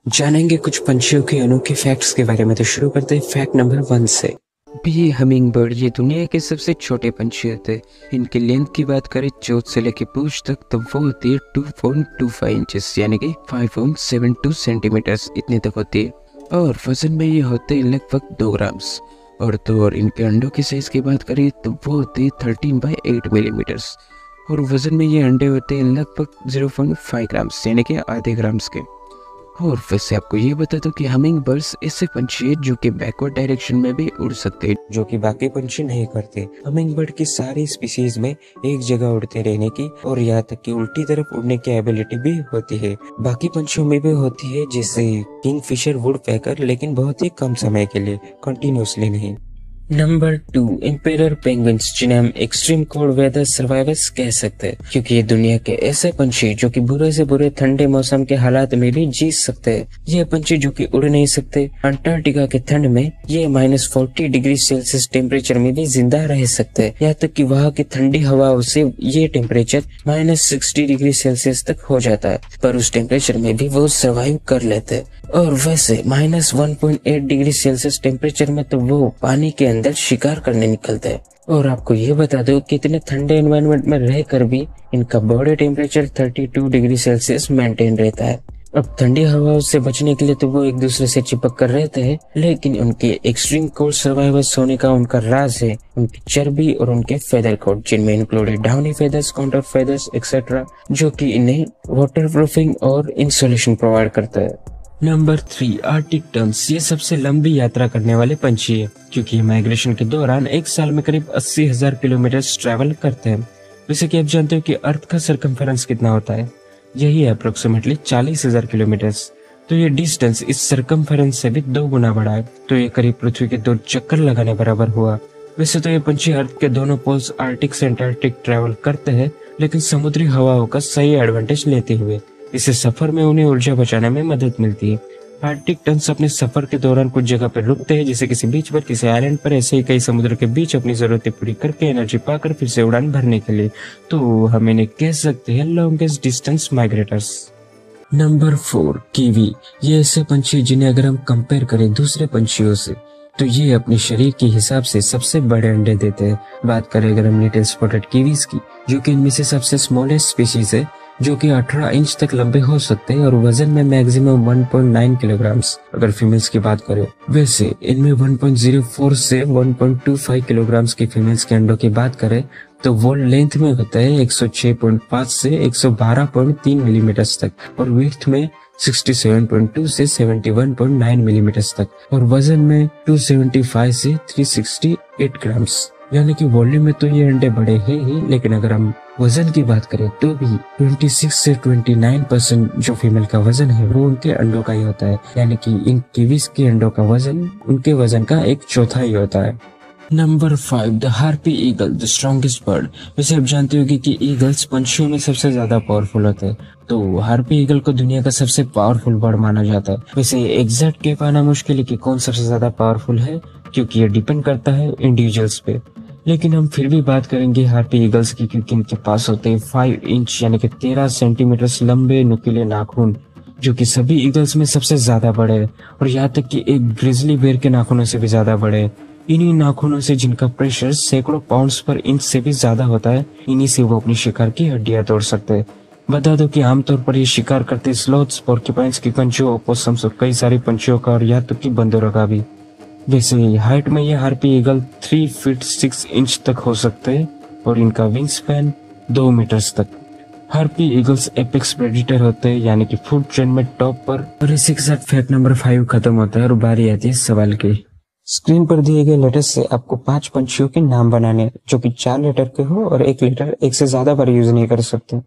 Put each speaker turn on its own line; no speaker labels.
जानेंगे कुछ पंछियों के अनोखे फैक्ट्स के बारे में। तो शुरू करते हैं फैक्ट नंबर 1 से। बी हमिंग बर्ड ये दुनिया के सबसे छोटे पंछी होते हैं। इनकी लेंथ की बात करें चोंच से लेकर पूंछ तक, तो वो होती है 2.25 इंचेस यानी कि 5.72 सेंटीमीटर्स इतने तक होती है। और वजन में ये होते हैं लगभग 2 ग्राम्स। और इनके अंडों की साइज की बात करें तो वो होती है 13/8 मिलीमीटर्स। और वजन में ये अंडे होते हैं लगभग 0.5 ग्राम्स यानी कि आधे ग्राम्स के। और वैसे आपको ये बता दूं कि हमिंग बर्ड्स ऐसे पंछी है जो कि बैकवर्ड डायरेक्शन में भी उड़ सकते हैं, जो कि बाकी पंछी नहीं करते। हमिंग बर्ड की सारी स्पीसीज में एक जगह उड़ते रहने की और यहाँ तक कि उल्टी तरफ उड़ने की एबिलिटी भी होती है। बाकी पंछियों में भी होती है, जैसे किंगफिशर, वुडपेकर, लेकिन बहुत ही कम समय के लिए, कंटिन्यूसली नहीं। नंबर 2, एम्पेरर पेंगुइन्स, जिन्हें हम एक्सट्रीम कोल्ड वेदर सर्वाइवर्स कह सकते हैं, क्योंकि ये दुनिया के ऐसे पंछी जो कि बुरे से बुरे ठंडे मौसम के हालात में भी जी सकते हैं। ये पंछी जो कि उड़ नहीं सकते, अंटार्कटिका के ठंड में ये -40 डिग्री सेल्सियस टेम्परेचर में भी जिंदा रह सकते हैं। यहाँ तक कि वहाँ की ठंडी हवाओं से ये टेम्परेचर -60 डिग्री सेल्सियस तक हो जाता है, पर उस टेम्परेचर में भी वो सर्वाइव कर लेते हैं। और वैसे -1.8 डिग्री सेल्सियस टेम्परेचर में तो वो पानी के अंदर शिकार करने निकलते हैं। और आपको ये बता दो कि इतने ठंडे एनवायरनमेंट में रहकर भी इनका body temperature 32 degree Celsius maintain रहता है। अब ठंडी हवाओं से बचने के लिए तो वो एक दूसरे से चिपक कर रहते हैं, लेकिन उनके एक्सट्रीम कोल्ड सर्वाइवर्स होने का उनका राज है उनकी चर्बी और उनके फेदर कोट, जिनमें included downy feathers, counter feathers etcetera, जो कि इन्हें वाटर प्रूफिंग और इंसुलेशन प्रोवाइड करता है। नंबर 3, आर्टिक टर्न्स, ये सबसे लंबी यात्रा करने वाले पंछी है, क्योंकि ये माइग्रेशन के दौरान एक साल में करीब 80,000 किलोमीटर ट्रैवल करते हैं। जैसे कि आप जानते हो कि अर्थ का सरकमफेरेंस कितना होता है, यही है अप्रोक्सीमेटली 40,000 किलोमीटर्स। तो ये डिस्टेंस इस सरकमफेरेंस से भी 2 गुना बड़ा है, तो ये करीब पृथ्वी के 2 चक्कर लगाने बराबर हुआ। वैसे तो ये पंछी अर्थ के दोनों पोल्स आर्टिक से एंटार्कटिक ट्रैवल करते हैं, लेकिन समुद्री हवाओं का सही एडवांटेज लेते हुए। इससे सफर में उन्हें ऊर्जा बचाने में मदद मिलती है। आर्टिक टर्न्स अपने सफर के दौरान कुछ जगह पर रुकते हैं, जैसे किसी बीच पर, किसी आइलैंड पर, ऐसे ही कई समुद्र के बीच अपनी जरूरतें पूरी करके एनर्जी पाकर फिर से उड़ान भरने के लिए। तो हम इन्हें कह सकते हैं लॉन्गेस्ट डिस्टेंस माइग्रेटर्स। नंबर 4, कीवी, ये ऐसे पंछी जिन्हें अगर हम कंपेयर करें दूसरे पंछियों से तो ये अपने शरीर के हिसाब से सबसे बड़े अंडे देते हैं। बात करें अगर हम लिटिल स्पॉटेड कीवीज की, जो कि इनमें से सबसे स्मॉलेस्ट स्पीशीज है, जो कि 18 इंच तक लंबे हो सकते हैं और वजन में मैक्सिमम 1.9 किलोग्राम्स अगर फीमेल्स की बात करें। वैसे इनमें 1.04 से 1.25 किलोग्राम्स की फीमेल्स के अंडों की बात करें तो वो लेंथ में होता है 106.5 से 112.3 मिलीमीटर तक, और विड्थ में 67.2 से 71.9 मिलीमीटर तक, और वजन में 275 से 368 ग्राम्स। यानी कि वॉल्यूम में तो ये अंडे बड़े हैं ही, लेकिन अगर हम वजन की बात करें तो भी 26 से 29% जो फीमेल का वजन है वो उनके अंडों का ही होता है। यानी कि इन कीवीज के अंडों का वजन उनके वजन का 1/4 होता है। Number 5, the harpy eagle, the strongest bird. वैसे आप जानते होंगे कि ईगल्स पंछियों में सबसे ज्यादा पावरफुल होते हैं, तो हार्पी ईगल को दुनिया का सबसे पावरफुल बर्ड माना जाता है। वैसे एग्जैक्ट कह पाना मुश्किल है कि कौन सबसे ज्यादा पावरफुल है, क्योंकि ये डिपेंड करता है इंडिविजुअल्स पे, लेकिन हम फिर भी बात करेंगे हार्पी ईगल्स की, क्योंकि इनके पास होते हैं 5 इंच यानी कि 13 सेंटीमीटर लंबे नुकीले नाखून, जो कि सभी ईगल्स में सबसे ज्यादा बड़े हैं, और यहाँ तक कि एक ग्रिजली बेर के नाखूनों से भी ज्यादा बड़े हैं। इन्हीं नाखूनों से, जिनका प्रेशर सैकड़ों पाउंड्स पर इंच से भी ज्यादा होता है, इन्हीं से वो अपनी शिकार की हड्डियां तोड़ सकते हैं। बता दो कि आमतौर पर ये शिकार करते स्लोथ्स, पोर्क्यूपाइन्स की कंचों, ओपोसम्स और कई सारी पंछियों का, और यहाँ तक कि बंदरों का भी। वैसे हाइट में ये हार्पी ईगल 3 फीट 6 इंच तक हो सकते हैं, और इनका विंग स्पैन 2 मीटर्स तक। हार्पी ईगल्स एपेक्स प्रेडेटर होते हैं, यानी कि फूड चेन में टॉप पर। और इसी के साथ फैक्ट नंबर 5 खत्म होता है और बारी आती है सवाल की। स्क्रीन पर दिए गए लेटर्स से आपको 5 पंछियों के नाम बनाने हैं, जो कि 4 लेटर के हो और एक लेटर एक से ज्यादा बार यूज नहीं कर सकते।